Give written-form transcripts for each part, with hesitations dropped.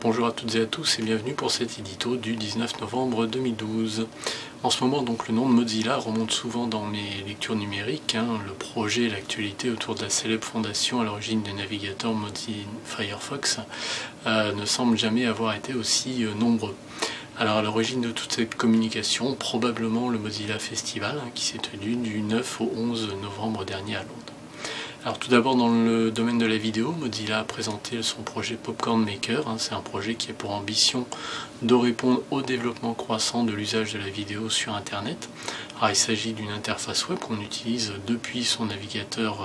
Bonjour à toutes et à tous et bienvenue pour cet édito du 19 novembre 2012. En ce moment, donc, le nom de Mozilla remonte souvent dans mes lectures numériques. Le projet et l'actualité autour de la célèbre fondation à l'origine des navigateurs Mozilla Firefox ne semblent jamais avoir été aussi nombreux. Alors à l'origine de toute cette communication, probablement le Mozilla Festival qui s'est tenu du 9 au 11 novembre dernier à Londres. Alors tout d'abord, dans le domaine de la vidéo, Mozilla a présenté son projet Popcorn Maker. C'est un projet qui a pour ambition de répondre au développement croissant de l'usage de la vidéo sur Internet. Alors il s'agit d'une interface web qu'on utilise depuis son navigateur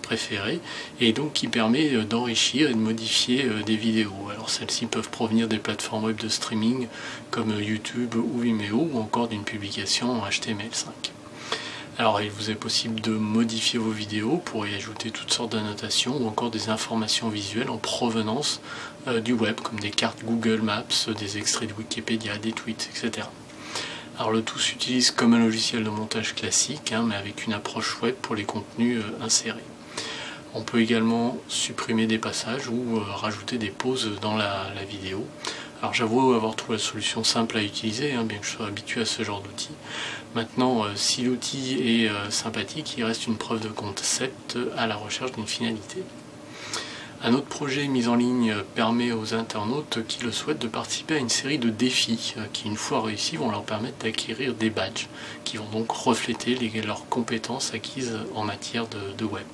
préféré et donc qui permet d'enrichir et de modifier des vidéos. Alors celles-ci peuvent provenir des plateformes web de streaming comme YouTube ou Vimeo ou encore d'une publication en HTML5. Alors il vous est possible de modifier vos vidéos pour y ajouter toutes sortes d'annotations ou encore des informations visuelles en provenance du web, comme des cartes Google Maps, des extraits de Wikipédia, des tweets, etc. Alors le tout s'utilise comme un logiciel de montage classique, mais avec une approche web pour les contenus insérés. On peut également supprimer des passages ou rajouter des pauses dans la vidéo. Alors j'avoue avoir trouvé la solution simple à utiliser, bien que je sois habitué à ce genre d'outil. Maintenant, si l'outil est sympathique, il reste une preuve de concept à la recherche d'une finalité. Un autre projet mis en ligne permet aux internautes qui le souhaitent de participer à une série de défis qui, une fois réussis, vont leur permettre d'acquérir des badges qui vont donc refléter leurs compétences acquises en matière de web.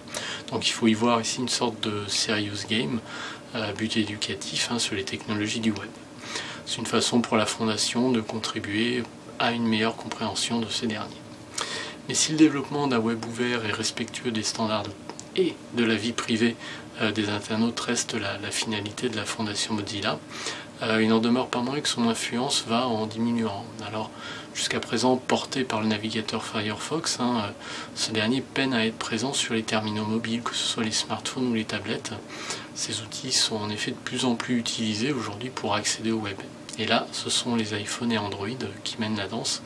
Donc il faut y voir ici une sorte de serious game à but éducatif sur les technologies du web. C'est une façon pour la Fondation de contribuer à une meilleure compréhension de ces derniers. Mais si le développement d'un web ouvert et respectueux des standards et de la vie privée des internautes reste la finalité de la Fondation Mozilla, il n'en demeure pas moins que son influence va en diminuant. Alors, jusqu'à présent porté par le navigateur Firefox, ce dernier peine à être présent sur les terminaux mobiles, que ce soit les smartphones ou les tablettes. Ces outils sont en effet de plus en plus utilisés aujourd'hui pour accéder au web. Et là, ce sont les iPhones et Android qui mènent la danse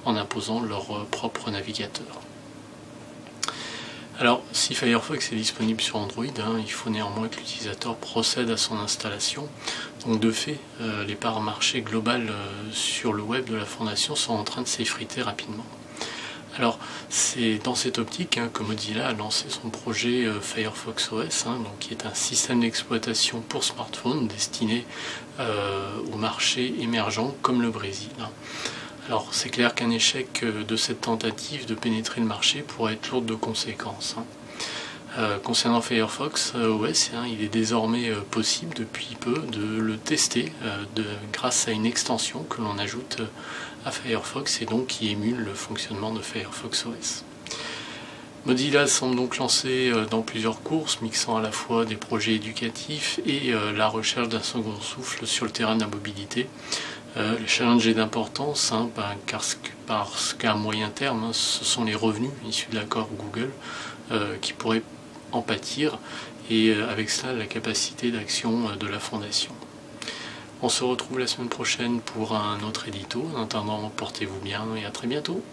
en imposant leur propre navigateur. Alors, si Firefox est disponible sur Android, il faut néanmoins que l'utilisateur procède à son installation. Donc de fait, les parts marché globales sur le web de la Fondation sont en train de s'effriter rapidement. Alors, c'est dans cette optique que Mozilla a lancé son projet Firefox OS, qui est un système d'exploitation pour smartphone destiné aux marchés émergents comme le Brésil. Alors c'est clair qu'un échec de cette tentative de pénétrer le marché pourrait être lourd de conséquences. Concernant Firefox OS, il est désormais possible depuis peu de le tester grâce à une extension que l'on ajoute à Firefox et donc qui émule le fonctionnement de Firefox OS. Mozilla semble donc lancer dans plusieurs courses, mixant à la fois des projets éducatifs et la recherche d'un second souffle sur le terrain de la mobilité. Le challenge est d'importance parce qu'à moyen terme, ce sont les revenus issus de l'accord Google qui pourraient en pâtir et avec cela la capacité d'action de la Fondation. On se retrouve la semaine prochaine pour un autre édito. En attendant, portez-vous bien et à très bientôt.